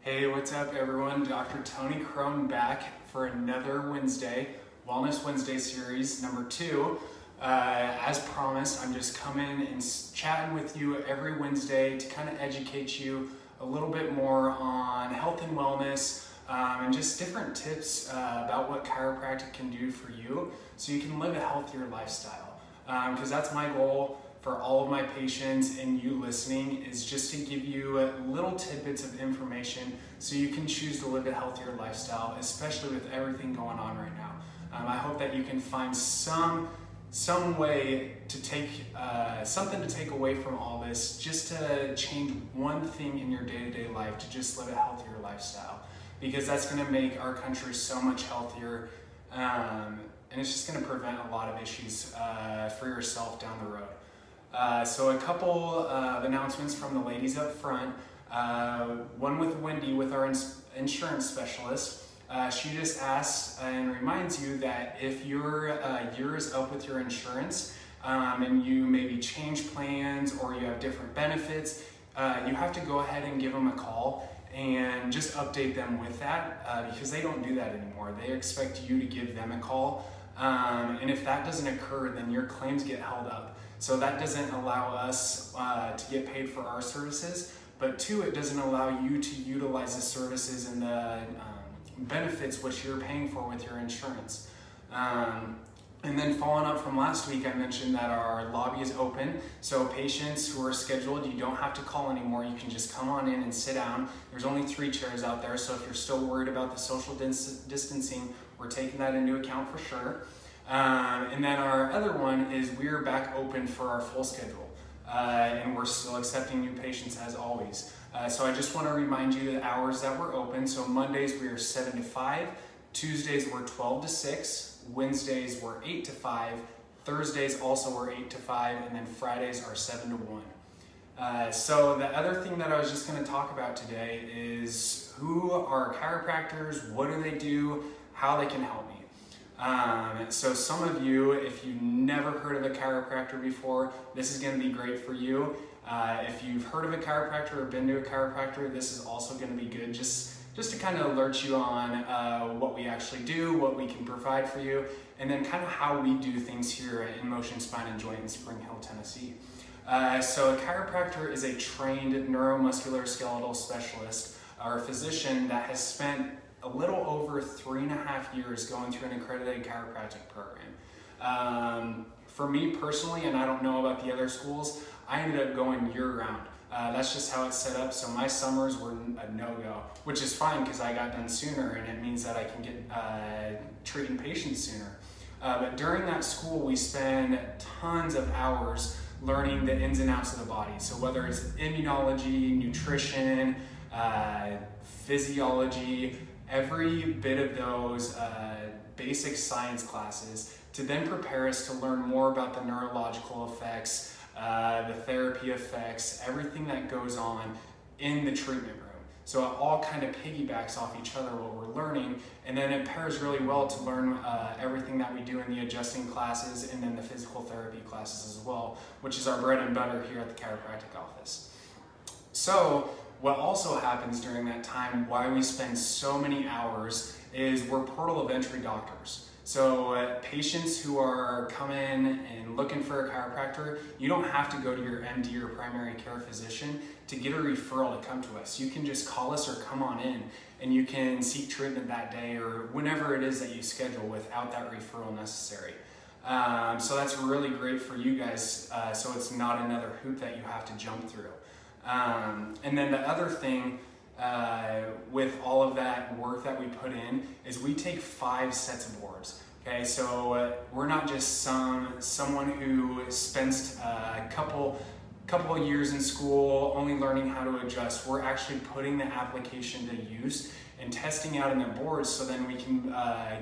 Hey, what's up everyone? Dr. Tony Crone back for another Wednesday, Wellness Wednesday series, number 2. As promised, I'm just coming and chatting with you every Wednesday to kind of educate you a little bit more on health and wellness and just different tips about what chiropractic can do for you so you can live a healthier lifestyle. Because that's my goal for all of my patients and you listening, is just to give you little tidbits of information so you can choose to live a healthier lifestyle, especially with everything going on right now. I hope that you can find some way to take something to take away from all this, just to change one thing in your day-to-day life to just live a healthier lifestyle, because that's going to make our country so much healthier, and it's just going to prevent a lot of issues for yourself down the road. So a couple of announcements from the ladies up front. One with Wendy, with our insurance specialist. She just asks and reminds you that if your year is up with your insurance and you maybe change plans or you have different benefits, you have to go ahead and give them a call and just update them with that, because they don't do that anymore. They expect you to give them a call, and if that doesn't occur, then your claims get held up. So that doesn't allow us to get paid for our services, but 2, it doesn't allow you to utilize the services and the benefits which you're paying for with your insurance. And then following up from last week, I mentioned that our lobby is open. So patients who are scheduled, you don't have to call anymore. You can just come on in and sit down. There's only 3 chairs out there, so if you're still worried about the social distancing, we're taking that into account for sure. And then our other one is we're back open for our full schedule, and we're still accepting new patients as always. So I just want to remind you the hours that we're open. So Mondays we are 7 to 5, Tuesdays we're 12 to 6, Wednesdays we're 8 to 5, Thursdays also we're 8 to 5, and then Fridays are 7 to 1. So the other thing that I was just going to talk about today is who are chiropractors, what do they do, how they can help me. So some of you, if you've never heard of a chiropractor before, this is going to be great for you. If you've heard of a chiropractor or been to a chiropractor, this is also going to be good, just to kind of alert you on what we actually do, what we can provide for you, and then kind of how we do things here at In Motion Spine and Joint in Spring Hill, Tennessee. So a chiropractor is a trained neuromuscular skeletal specialist or a physician that has spent a little over 3.5 years going through an accredited chiropractic program. For me personally, and I don't know about the other schools, I ended up going year-round. That's just how it's set up, so my summers were a no-go, which is fine because I got done sooner and it means that I can get treating patients sooner. But during that school, we spend tons of hours learning the ins and outs of the body. So whether it's immunology, nutrition, physiology, every bit of those basic science classes to then prepare us to learn more about the neurological effects, the therapy effects, everything that goes on in the treatment room. So it all kind of piggybacks off each other, what we're learning, and then it pairs really well to learn everything that we do in the adjusting classes and then the physical therapy classes as well, which is our bread and butter here at the chiropractic office. So what also happens during that time, why we spend so many hours, is we're portal of entry doctors. So patients who are coming and looking for a chiropractor, you don't have to go to your MD or primary care physician to get a referral to come to us. You can just call us or come on in and you can seek treatment that day or whenever it is that you schedule without that referral necessary. So that's really great for you guys, so it's not another hoop that you have to jump through. And then the other thing with all of that work that we put in is we take 5 sets of boards. Okay, so we're not just someone who spends a couple of years in school only learning how to adjust. We're actually putting the application to use and testing out in the boards so then we can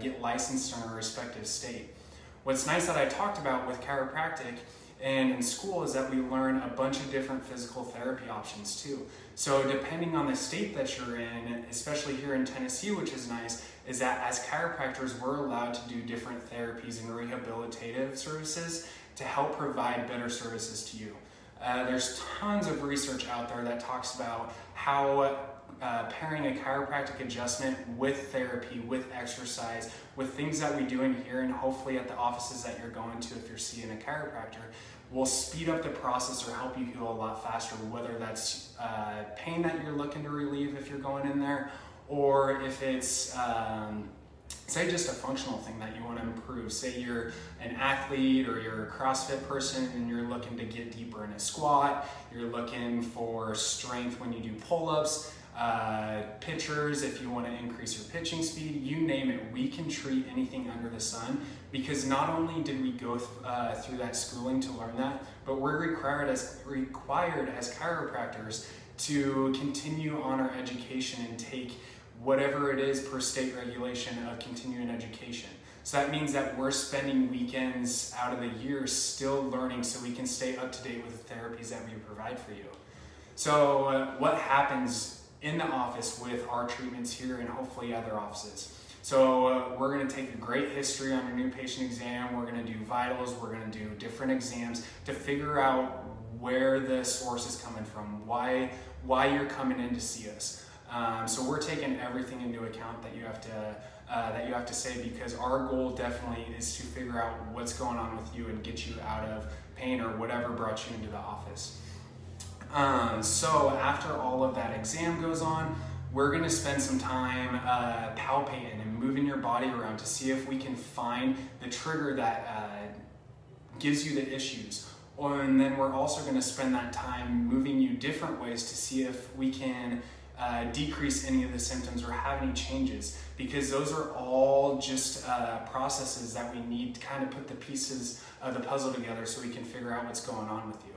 get licensed in our respective state. What's nice that I talked about with chiropractic and in school is that we learn a bunch of different physical therapy options too. So depending on the state that you're in, especially here in Tennessee, which is nice, is that as chiropractors, we're allowed to do different therapies and rehabilitative services to help provide better services to you. There's tons of research out there that talks about how pairing a chiropractic adjustment with therapy, with exercise, with things that we do in here and hopefully at the offices that you're going to if you're seeing a chiropractor, will speed up the process or help you heal a lot faster, whether that's pain that you're looking to relieve if you're going in there, or if it's say just a functional thing that you want to improve. Say you're an athlete or you're a CrossFit person and you're looking to get deeper in a squat, you're looking for strength when you do pull-ups, pitchers, if you want to increase your pitching speed, you name it, we can treat anything under the sun, because not only did we go through that schooling to learn that, but we're required as chiropractors to continue on our education and take whatever it is per state regulation of continuing education. So that means that we're spending weekends out of the year still learning so we can stay up to date with the therapies that we provide for you. So what happens in the office with our treatments here and hopefully other offices? So we're going to take a great history on your new patient exam, we're going to do vitals, we're going to do different exams to figure out where the source is coming from, why you're coming in to see us. So we're taking everything into account that you have to say, because our goal definitely is to figure out what's going on with you and get you out of pain or whatever brought you into the office. So after all of that exam goes on, we're going to spend some time palpating and moving your body around to see if we can find the trigger that gives you the issues. And then we're also going to spend that time moving you different ways to see if we can decrease any of the symptoms or have any changes, because those are all just processes that we need to kind of put the pieces of the puzzle together so we can figure out what's going on with you.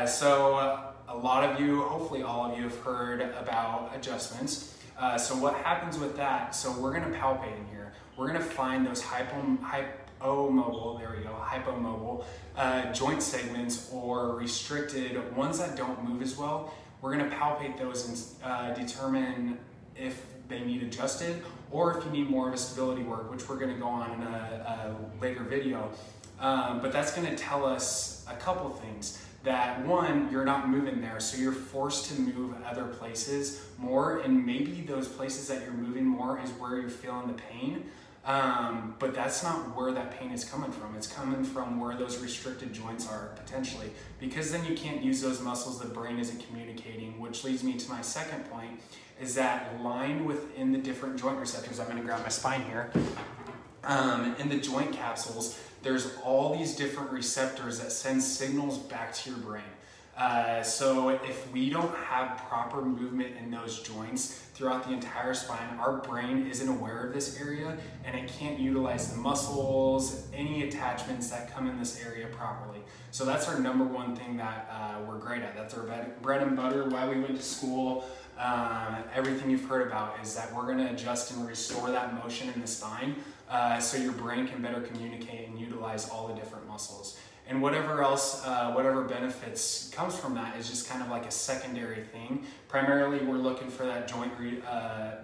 So a lot of you, hopefully all of you, have heard about adjustments. So what happens with that? So we're going to palpate in here. We're going to find those hypomobile, there we go, hypomobile joint segments or restricted ones that don't move as well. We're going to palpate those and determine if they need adjusted or if you need more of a stability work, which we're going to go on in a later video. But that's going to tell us a couple things. That one, you're not moving there, so you're forced to move other places more, and maybe those places that you're moving more is where you're feeling the pain. But that's not where that pain is coming from. It's coming from where those restricted joints are potentially, because then you can't use those muscles, the brain isn't communicating, which leads me to my second point, is that line within the different joint receptors. I'm going to grab my spine here. In the joint capsules, there's all these different receptors that send signals back to your brain. So if we don't have proper movement in those joints throughout the entire spine, our brain isn't aware of this area and it can't utilize the muscles, any attachments that come in this area properly. So that's our number one thing that we're great at. That's our bread and butter, why we went to school. Everything you've heard about is that we're going to adjust and restore that motion in the spine so your brain can better communicate and utilize all the different muscles. And whatever else, whatever benefits comes from that is just kind of like a secondary thing. Primarily, we're looking for that joint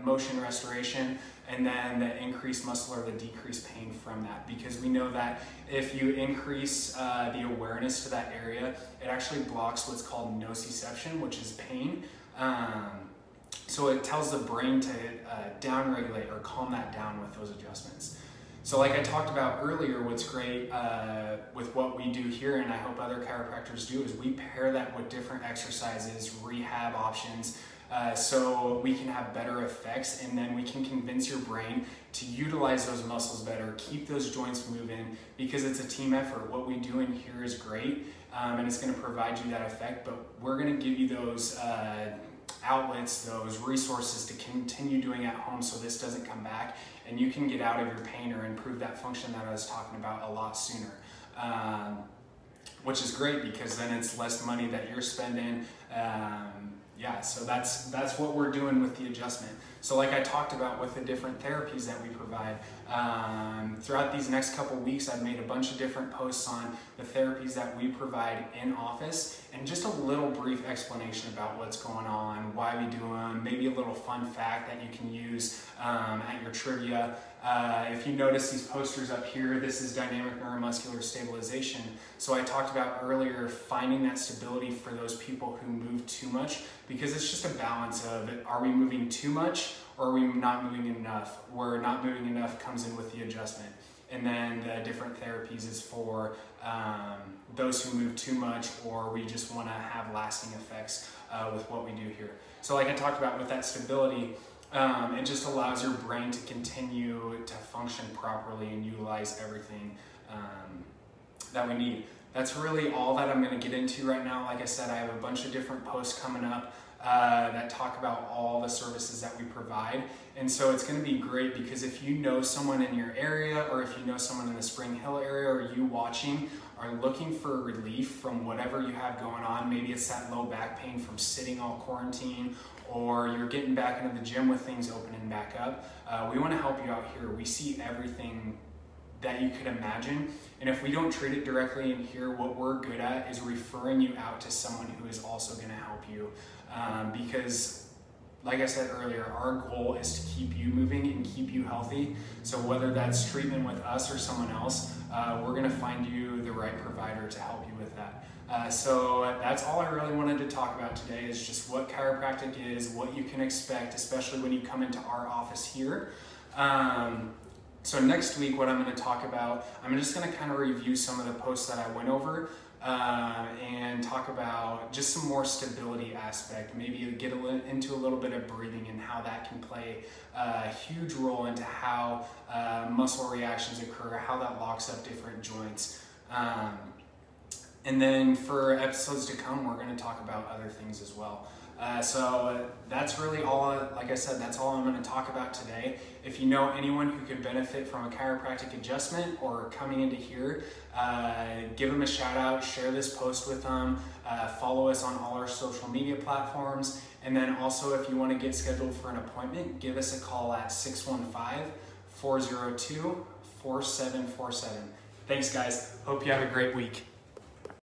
motion restoration and then the increased muscle or the decreased pain from that. Because we know that if you increase the awareness to that area, it actually blocks what's called nociception, which is pain. So it tells the brain to downregulate or calm that down with those adjustments. So like I talked about earlier, what's great with what we do here, and I hope other chiropractors do, is we pair that with different exercises, rehab options, so we can have better effects, and then we can convince your brain to utilize those muscles better, keep those joints moving, because it's a team effort. What we do in here is great, and it's going to provide you that effect, but we're going to give you those outlets, those resources to continue doing at home so this doesn't come back and you can get out of your pain or improve that function that I was talking about a lot sooner. Which is great, because then it's less money that you're spending yeah, so that's what we're doing with the adjustment. So like I talked about with the different therapies that we provide, throughout these next couple weeks, I've made a bunch of different posts on the therapies that we provide in office, and just a little brief explanation about what's going on, why we do them, maybe a little fun fact that you can use at your trivia. If you notice these posters up here, this is dynamic neuromuscular stabilization. So I talked about earlier finding that stability for those people who move too much, because it's just a balance of, are we moving too much or are we not moving enough? Where not moving enough comes in with the adjustment. And then the different therapies is for those who move too much, or we just want to have lasting effects with what we do here. So like I talked about with that stability, it just allows your brain to continue to function properly and utilize everything that we need. That's really all that I'm going to get into right now. Like I said, I have a bunch of different posts coming up that talk about all the services that we provide. And so it's going to be great, because if you know someone in your area, or if you know someone in the Spring Hill area, or you watching are looking for relief from whatever you have going on, maybe it's that low back pain from sitting all quarantine, or you're getting back into the gym with things opening back up, we want to help you out here. We see everything that you could imagine, and if we don't treat it directly in here, what we're good at is referring you out to someone who is also going to help you, because like I said earlier, our goal is to keep you moving and keep you healthy. So whether that's treatment with us or someone else, we're going to find you the right provider to help you with that. So that's all I really wanted to talk about today, is just what chiropractic is, what you can expect, especially when you come into our office here. So next week, what I'm going to talk about, I'm just going to kind of review some of the posts that I went over, and talk about just some more stability aspect, maybe get into a little bit of breathing and how that can play a huge role into how muscle reactions occur, how that locks up different joints. And then for episodes to come, we're going to talk about other things as well. So that's really all, like I said, that's all I'm going to talk about today. If you know anyone who could benefit from a chiropractic adjustment or coming into here, give them a shout out, share this post with them, follow us on all our social media platforms. And then also, if you want to get scheduled for an appointment, give us a call at 615-402-4747. Thanks guys. Hope you have a great week.